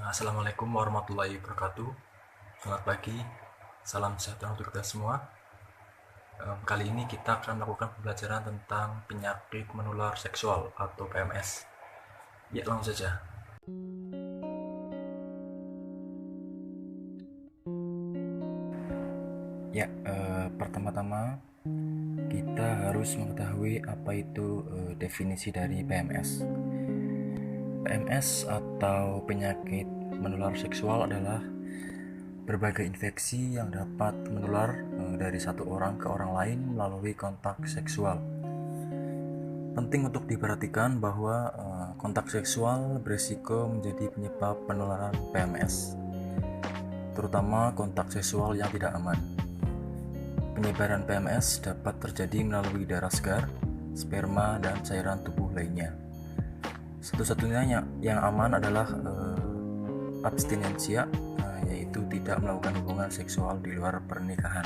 Assalamualaikum warahmatullahi wabarakatuh. Selamat pagi, salam sejahtera untuk kita semua. Kali ini kita akan melakukan pembelajaran tentang penyakit menular seksual atau PMS. Ya, langsung saja. Ya, pertama-tama kita harus mengetahui apa itu definisi dari PMS. PMS atau penyakit menular seksual adalah berbagai infeksi yang dapat menular dari satu orang ke orang lain melalui kontak seksual. Penting untuk diperhatikan bahwa kontak seksual berisiko menjadi penyebab penularan PMS, terutama kontak seksual yang tidak aman. Penyebaran PMS dapat terjadi melalui darah segar, sperma, dan cairan tubuh lainnya. Satu-satunya yang aman adalah abstinensia, yaitu tidak melakukan hubungan seksual di luar pernikahan.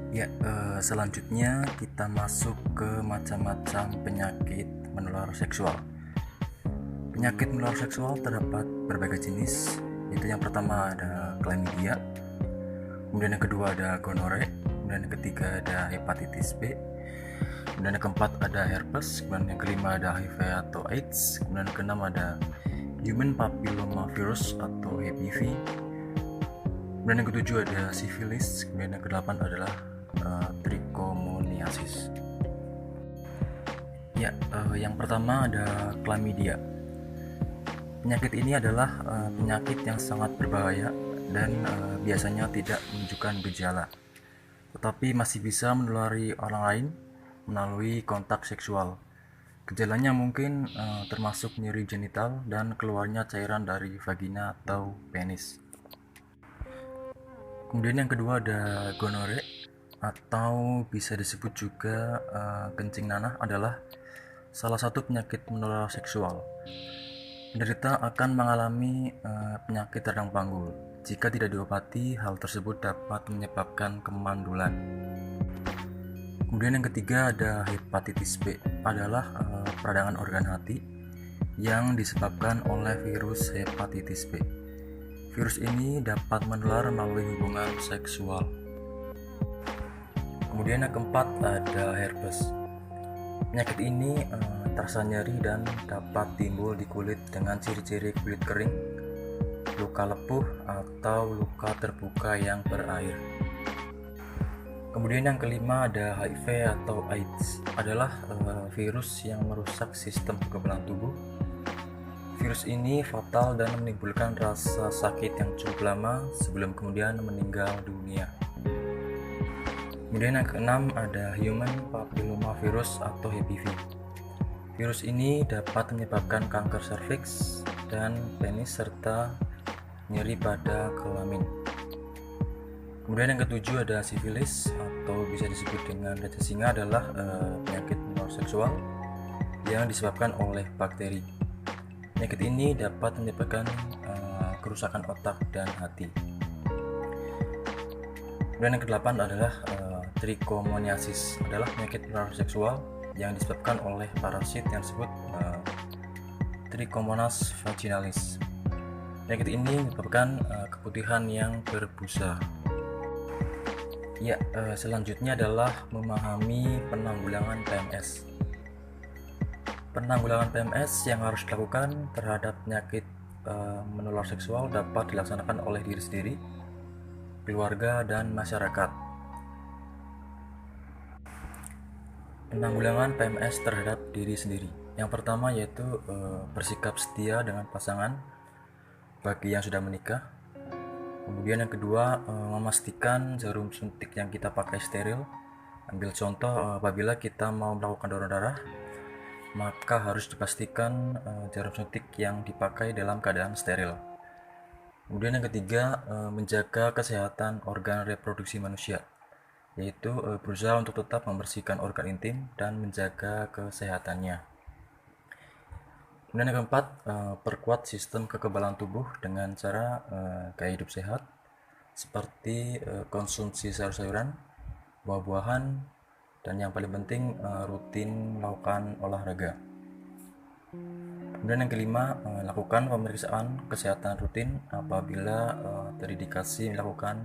Ya, selanjutnya kita masuk ke macam-macam penyakit menular seksual. Penyakit menular seksual terdapat berbagai jenis, yaitu yang pertama ada chlamydia, kemudian yang kedua ada gonore, kemudian yang ketiga ada hepatitis B, kemudian yang keempat ada herpes, kemudian yang kelima ada HIV atau AIDS, kemudian yang keenam ada human papillomavirus atau HPV, kemudian yang ketujuh ada sifilis, kemudian yang kedelapan adalah trichomoniasis. Ya, yang pertama ada chlamydia. Penyakit ini adalah penyakit yang sangat berbahaya dan biasanya tidak menunjukkan gejala, tetapi masih bisa menulari orang lain melalui kontak seksual. Gejalanya mungkin termasuk nyeri genital dan keluarnya cairan dari vagina atau penis. Kemudian yang kedua ada gonore, atau bisa disebut juga kencing nanah, adalah salah satu penyakit menular seksual. Penderita akan mengalami penyakit radang panggul. Jika tidak diobati, hal tersebut dapat menyebabkan kemandulan. Kemudian yang ketiga ada hepatitis B, adalah peradangan organ hati yang disebabkan oleh virus hepatitis B. Virus ini dapat menular melalui hubungan seksual. Kemudian yang keempat ada herpes. Penyakit ini terasa nyeri dan dapat timbul di kulit dengan ciri-ciri kulit kering, luka lepuh, atau luka terbuka yang berair. Kemudian yang kelima ada HIV atau AIDS, adalah virus yang merusak sistem kekebalan tubuh. Virus ini fatal dan menimbulkan rasa sakit yang cukup lama sebelum kemudian meninggal dunia. Kemudian yang keenam ada human papillomavirus atau HPV. Virus ini dapat menyebabkan kanker serviks dan penis serta nyeri pada kelamin. Kemudian yang ketujuh ada sifilis, atau bisa disebut dengan raja singa, adalah penyakit menular seksual yang disebabkan oleh bakteri. Penyakit ini dapat menyebabkan kerusakan otak dan hati. Kemudian yang kedelapan adalah trichomoniasis, adalah penyakit menular seksual yang disebabkan oleh parasit yang disebut Trichomonas vaginalis. Penyakit ini menyebabkan keputihan yang berbusa. Ya, selanjutnya adalah memahami penanggulangan PMS. Penanggulangan PMS yang harus dilakukan terhadap penyakit menular seksual dapat dilaksanakan oleh diri sendiri, keluarga, dan masyarakat. Penanggulangan PMS terhadap diri sendiri. Yang pertama yaitu bersikap setia dengan pasangan bagi yang sudah menikah. Kemudian yang kedua, memastikan jarum suntik yang kita pakai steril. Ambil contoh, apabila kita mau melakukan donor darah, maka harus dipastikan jarum suntik yang dipakai dalam keadaan steril. Kemudian yang ketiga, menjaga kesehatan organ reproduksi manusia, yaitu berusaha untuk tetap membersihkan organ intim dan menjaga kesehatannya. Kemudian yang keempat, perkuat sistem kekebalan tubuh dengan cara gaya hidup sehat, seperti konsumsi sayur-sayuran, buah-buahan, dan yang paling penting rutin melakukan olahraga. Kemudian yang kelima, lakukan pemeriksaan kesehatan rutin apabila terindikasi melakukan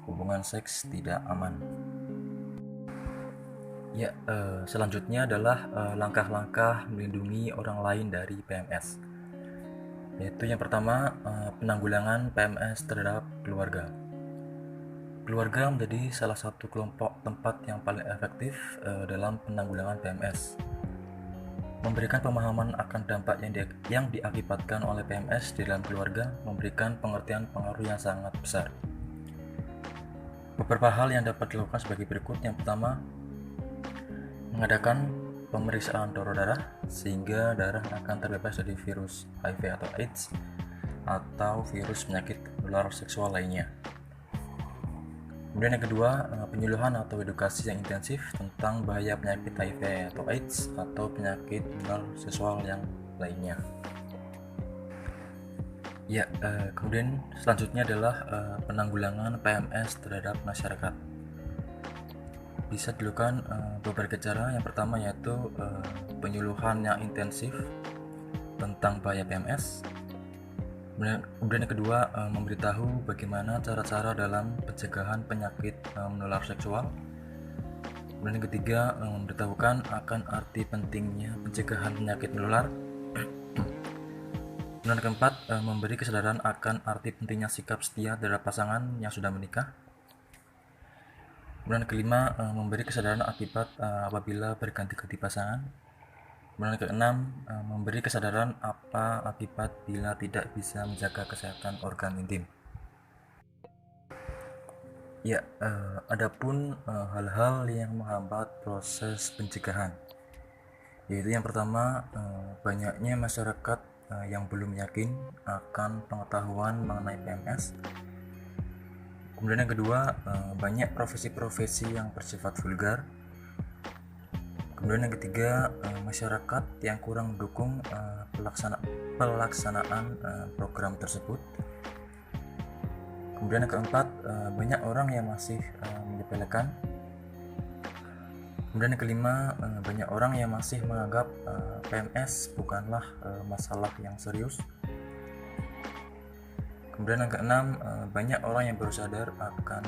hubungan seks tidak aman. Ya, selanjutnya adalah langkah-langkah melindungi orang lain dari PMS. Yaitu yang pertama, penanggulangan PMS terhadap keluarga. Keluarga menjadi salah satu kelompok tempat yang paling efektif dalam penanggulangan PMS. Memberikan pemahaman akan dampak yang diakibatkan oleh PMS di dalam keluarga memberikan pengertian pengaruh yang sangat besar. Beberapa hal yang dapat dilakukan sebagai berikut. Yang pertama, mengadakan pemeriksaan donor darah sehingga darah akan terbebas dari virus HIV atau AIDS atau virus penyakit menular seksual lainnya. Kemudian yang kedua, penyuluhan atau edukasi yang intensif tentang bahaya penyakit HIV atau AIDS atau penyakit menular seksual yang lainnya. Ya, kemudian selanjutnya adalah penanggulangan PMS terhadap masyarakat. Bisa dilakukan beberapa cara. Yang pertama yaitu penyuluhan yang intensif tentang bahaya PMS. Kemudian yang kedua, memberitahu bagaimana cara-cara dalam pencegahan penyakit menular seksual. Kemudian yang ketiga, memberitahukan akan arti pentingnya pencegahan penyakit menular. Kemudian yang keempat, memberi kesadaran akan arti pentingnya sikap setia terhadap pasangan yang sudah menikah. Kemudian yang kelima, memberi kesadaran akibat apabila berganti-ganti pasangan. Kemudian yang keenam, memberi kesadaran apa akibat bila tidak bisa menjaga kesehatan organ intim. Ya, adapun hal-hal yang menghambat proses pencegahan, yaitu yang pertama, banyaknya masyarakat yang belum yakin akan pengetahuan mengenai PMS. Kemudian yang kedua, banyak profesi-profesi yang bersifat vulgar. Kemudian yang ketiga, masyarakat yang kurang mendukung pelaksanaan program tersebut. Kemudian yang keempat, banyak orang yang masih menyepelekan. Kemudian yang kelima, banyak orang yang masih menganggap PMS bukanlah masalah yang serius. Kemudian yang keenam, banyak orang yang baru sadar akan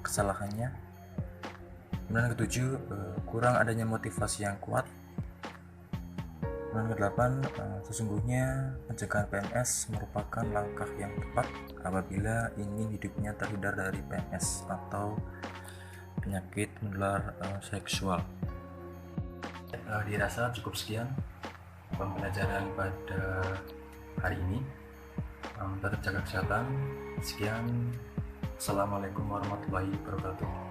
kesalahannya. Kemudian yang ketujuh, kurang adanya motivasi yang kuat. Kemudian yang kedelapan, sesungguhnya pencegahan PMS merupakan langkah yang tepat apabila ingin hidupnya terhindar dari PMS atau penyakit menular seksual. Dirasa cukup sekian pembelajaran pada hari ini. Tetap jaga kesehatan. Sekian. Assalamualaikum warahmatullahi wabarakatuh.